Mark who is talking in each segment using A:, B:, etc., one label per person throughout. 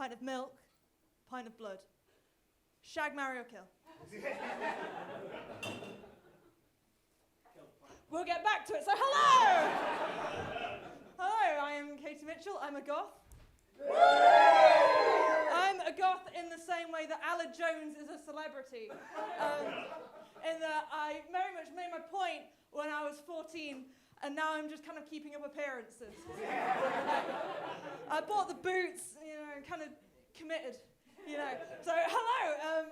A: pint of milk, pint of blood. Shag, marry, or kill. We'll get back to it. So hello! Hello, I am Katie Mitchell. I'm a goth. I'm a goth in the same way that Aled Jones is a celebrity. In that I very much made my point when I was 14, and now I'm just kind of keeping up appearances. I bought the boots, kind of committed, So hello,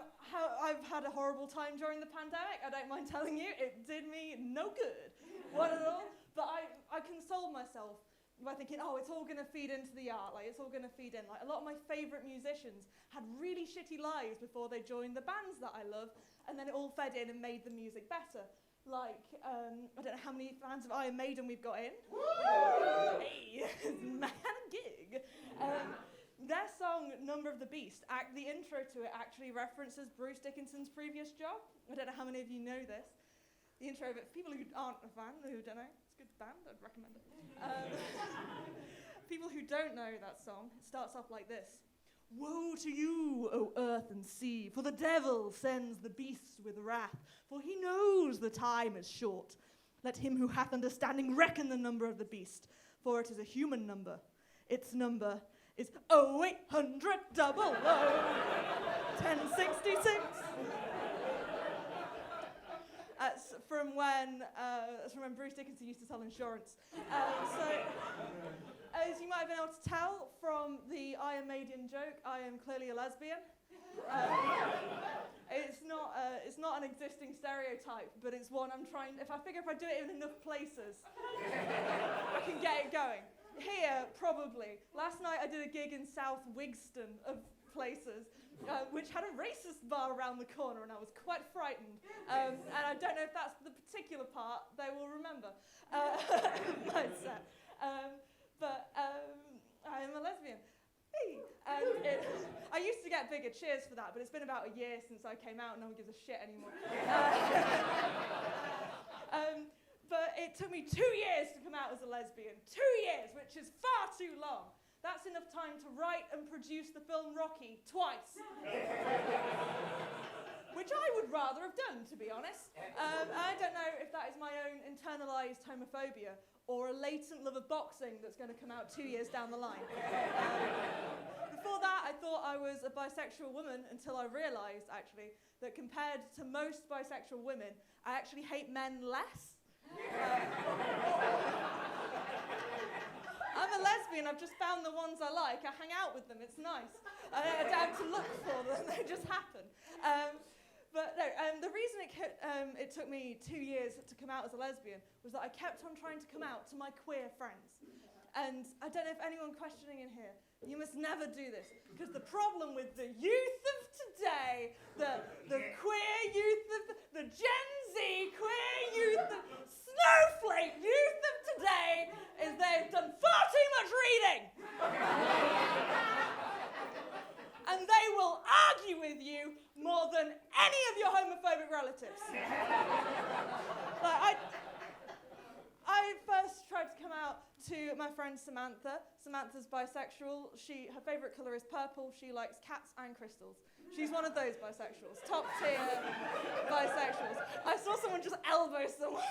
A: I've had a horrible time during the pandemic. I don't mind telling you, it did me no good, one at all. But I consoled myself by thinking, it's all going to feed into the art, it's all going to feed in. A lot of my favourite musicians had really shitty lives before they joined the bands that I love, and then it all fed in and made the music better. I don't know how many fans of Iron Maiden we've got in. Hey, man, gig. Their song, Number of the Beast, the intro to it actually references Bruce Dickinson's previous job. I don't know how many of you know this. The intro of it, for people who aren't a fan, who don't know, it's a good band, I'd recommend it. People who don't know that song, it starts off like this. Woe to you, O earth and sea, for the devil sends the beasts with wrath, for he knows the time is short. Let him who hath understanding reckon the number of the beast, for it is a human number. Its number is 0800 1066. That's from when Bruce Dickinson used to sell insurance. So, as you might have been able to tell from the Iron Maiden joke, I am clearly a lesbian. It's not an existing stereotype, but it's one I'm trying. If I do it in enough places, I can get it going. Here, probably. Last night I did a gig in South Wigston of places, which had a racist bar around the corner, and I was quite frightened. And I don't know if that's the particular part they will remember. My set. But I am a lesbian. Hey. I used to get bigger cheers for that, but it's been about a year since I came out, and no one gives a shit anymore. But it took me 2 years to come out as a lesbian. 2 years, which is far too long. That's enough time to write and produce the film Rocky twice. Which I would rather have done, to be honest. I don't know if that is my own internalized homophobia or a latent love of boxing that's going to come out 2 years down the line. Before that, I thought I was a bisexual woman until I realized, actually, that compared to most bisexual women, I actually hate men less. I'm a lesbian, I've just found the ones I like, I hang out with them, it's nice. I don't have to look for them, they just happen. But no, the reason it took me 2 years to come out as a lesbian was that I kept on trying to come out to my queer friends. And I don't know if anyone questioning in here, you must never do this, because the problem with the youth of today, the queer youth of, the Gen Z queer youth, the snowflake youth of today, is they've done far too much reading. And they will argue with you more than any of your homophobic relatives. I first tried to come out to my friend Samantha. Samantha's bisexual. Her favourite colour is purple. She likes cats and crystals. She's one of those bisexuals, top tier bisexuals. I saw someone just elbow someone.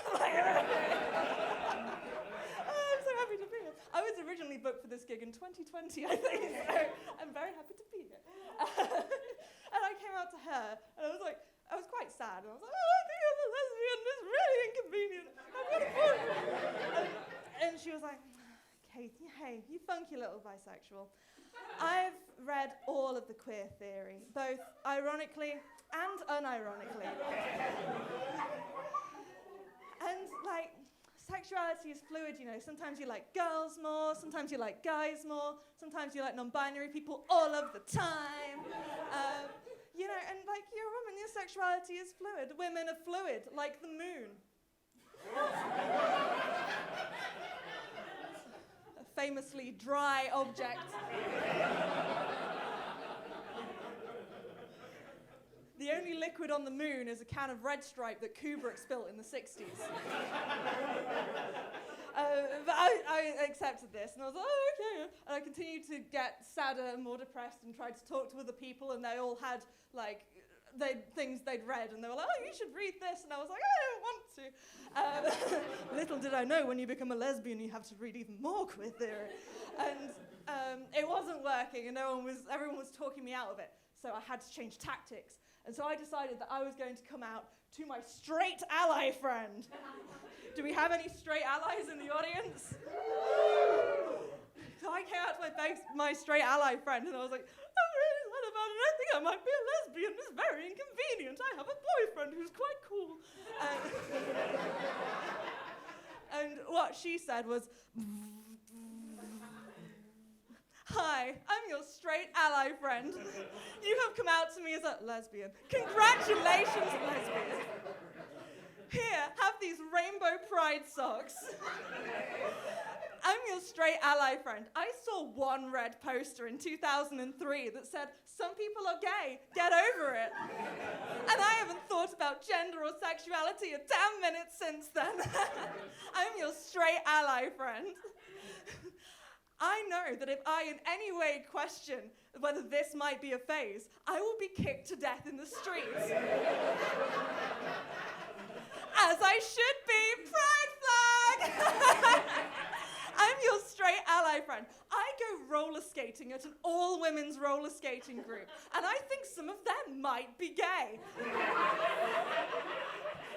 A: I'm so happy to be here. I was originally booked for this gig in 2020, I think, so I'm very happy to be here. And I came out to her, and I was quite sad, and I was like, I think I'm a lesbian, it's really inconvenient. I've got a boyfriend. And she was like, Kate, hey, you funky little bisexual. I've read all of the queer theory, both ironically and unironically. And sexuality is fluid, Sometimes you like girls more, sometimes you like guys more, sometimes you like non-binary people all of the time. And you're a woman, your sexuality is fluid. Women are fluid, like the moon. A famously dry object. The only liquid on the moon is a can of Red Stripe that Kubrick spilt in the 60s. But I accepted this, and I was like, oh, okay. And I continued to get sadder and more depressed and tried to talk to other people, and they all had, like, things they'd read, and they were like, oh, you should read this. And I was like, I don't want to. Little did I know, when you become a lesbian, you have to read even more queer theory. And it wasn't working, and everyone was talking me out of it. So I had to change tactics. And so I decided that I was going to come out to my straight ally friend. Do we have any straight allies in the audience? So I came out to my straight ally friend, and I was like, I'm really sad about it. I think I might be a lesbian. It's very inconvenient. I have a boyfriend who's quite cool. And what she said was, hi, I'm your straight ally friend. You have come out to me as a lesbian. Congratulations, lesbian. Here, have these rainbow pride socks. I'm your straight ally friend. I saw one red poster in 2003 that said, some people are gay, get over it. And I haven't thought about gender or sexuality a damn minute since then. I'm your straight ally friend. I know that if I in any way question whether this might be a phase, I will be kicked to death in the streets. As I should be, pride flag! I'm your straight ally friend. I go roller skating at an all-women's roller skating group, and I think some of them might be gay.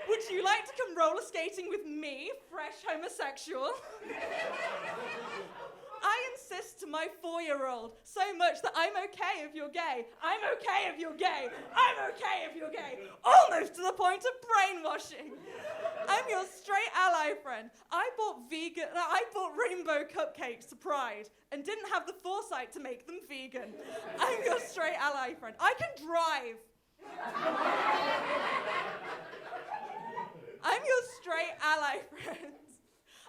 A: Would you like to come roller skating with me, fresh homosexual? I insist to my 4-year-old so much that I'm okay if you're gay. I'm okay if you're gay. I'm okay if you're gay. Almost to the point of brainwashing. I'm your straight ally friend. I bought rainbow cupcakes to Pride and didn't have the foresight to make them vegan. I'm your straight ally friend. I can drive. I'm your straight ally friend.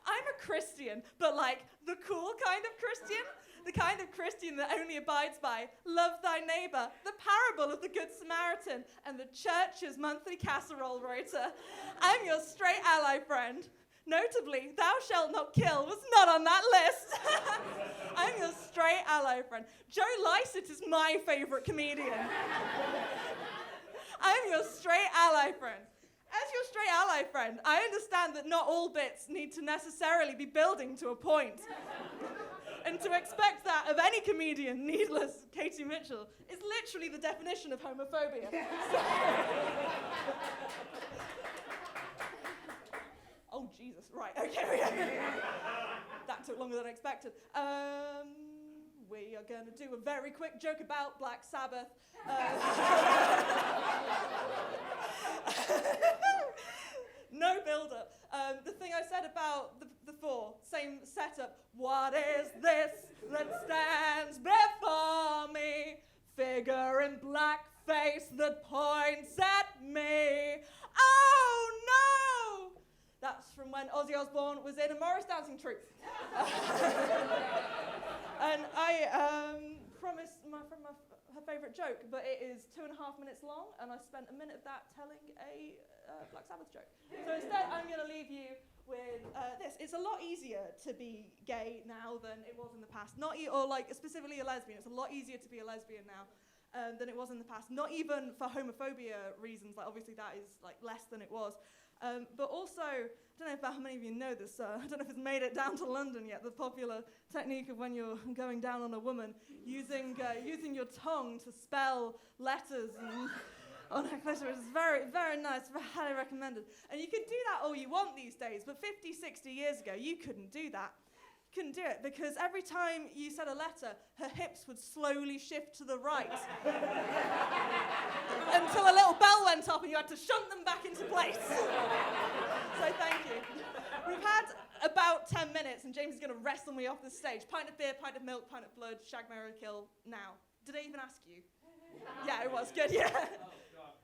A: I'm a Christian, but like the cool kind of Christian, the kind of Christian that only abides by love thy neighbor, the parable of the Good Samaritan, and the church's monthly casserole rota. I'm your straight ally friend. Notably, thou shalt not kill was not on that list. I'm your straight ally friend. Joe Lycett is my favorite comedian. I'm your straight ally friend. As your straight ally friend, I understand that not all bits need to necessarily be building to a point. And to expect that of any comedian, needless Katie Mitchell, is literally the definition of homophobia. Oh, Jesus, right, okay. That took longer than I expected. We are going to do a very quick joke about Black Sabbath. No build-up. The thing I said about the four, same setup. What is this that stands before me? Figure in blackface that points at me. Oh no! That's from when Ozzy Osbourne was in a Morris dancing troupe. And I promised her favourite joke, but it is 2.5 minutes long, and I spent a minute of that telling a Black Sabbath joke. So instead, I'm going to leave you with this. It's a lot easier to be gay now than it was in the past. Or like specifically a lesbian. It's a lot easier to be a lesbian now than it was in the past. Not even for homophobia reasons. Like obviously that is like less than it was. But also, I don't know if how many of you know this, I don't know if it's made it down to London yet, the popular technique of when you're going down on a woman, using your tongue to spell letters on her clitoris. It's very, very nice, very highly recommended. And you can do that all you want these days, but 50, 60 years ago, you couldn't do that. You couldn't do it, because every time you said a letter, her hips would slowly shift to the right until a little bell went off and you had to shunt them back into place. So thank you. We've had about 10 minutes and James is going to wrestle me off the stage. Pint of beer, pint of milk, pint of blood, shag, marry, kill, now. Did I even ask you? Yeah, it was good, yeah.
B: Oh, God.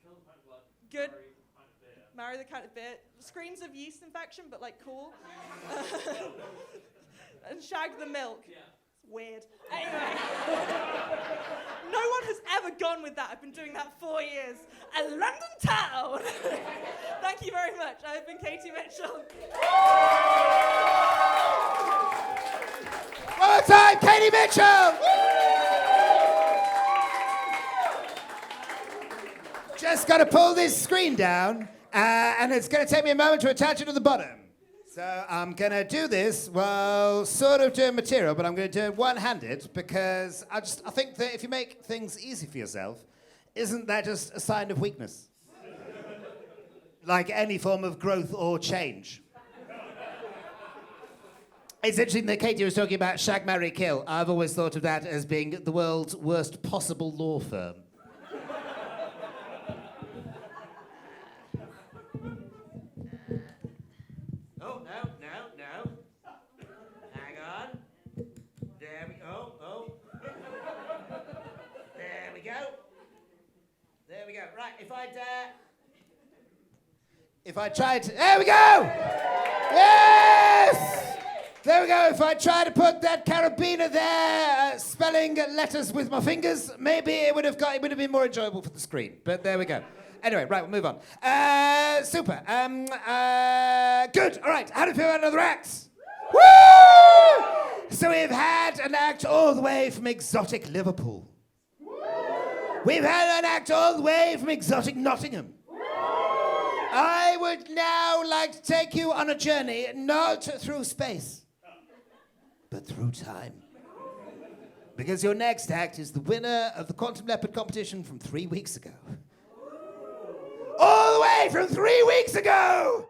B: Kill the pint of blood.
A: Good.
B: Marry the pint of beer.
A: Marry the kind of beer. Screams of yeast infection, but like cool. And shag the milk.
B: Yeah.
A: Weird. Anyway. No one has ever gone with that. I've been doing that 4 years. A London town. Thank you very much. I've been Katie Mitchell.
C: One more time, Katie Mitchell! Just got to pull this screen down, and it's going to take me a moment to attach it to the bottom. So I'm going to do this while sort of doing material, but I'm going to do it one-handed because I think that if you make things easy for yourself, isn't that just a sign of weakness? Like any form of growth or change. It's interesting that Katie was talking about Shag, Marry, Kill. I've always thought of that as being the world's worst possible law firm. Oh, no. Hang on. There we go. Oh. There we go. Right, if I try to... There we go! Yes! There we go. If I try to put that carabiner there, spelling letters with my fingers, maybe it would have been more enjoyable for the screen. But there we go. Anyway, right, we'll move on. Super. Good. All right. How do you feel about another act? Woo! So we've had an act all the way from exotic Liverpool. We've had an act all the way from exotic Nottingham. I would now like to take you on a journey, not through space, but through time. Because your next act is the winner of the Quantum Leopard competition from 3 weeks ago. All the way from 3 weeks ago!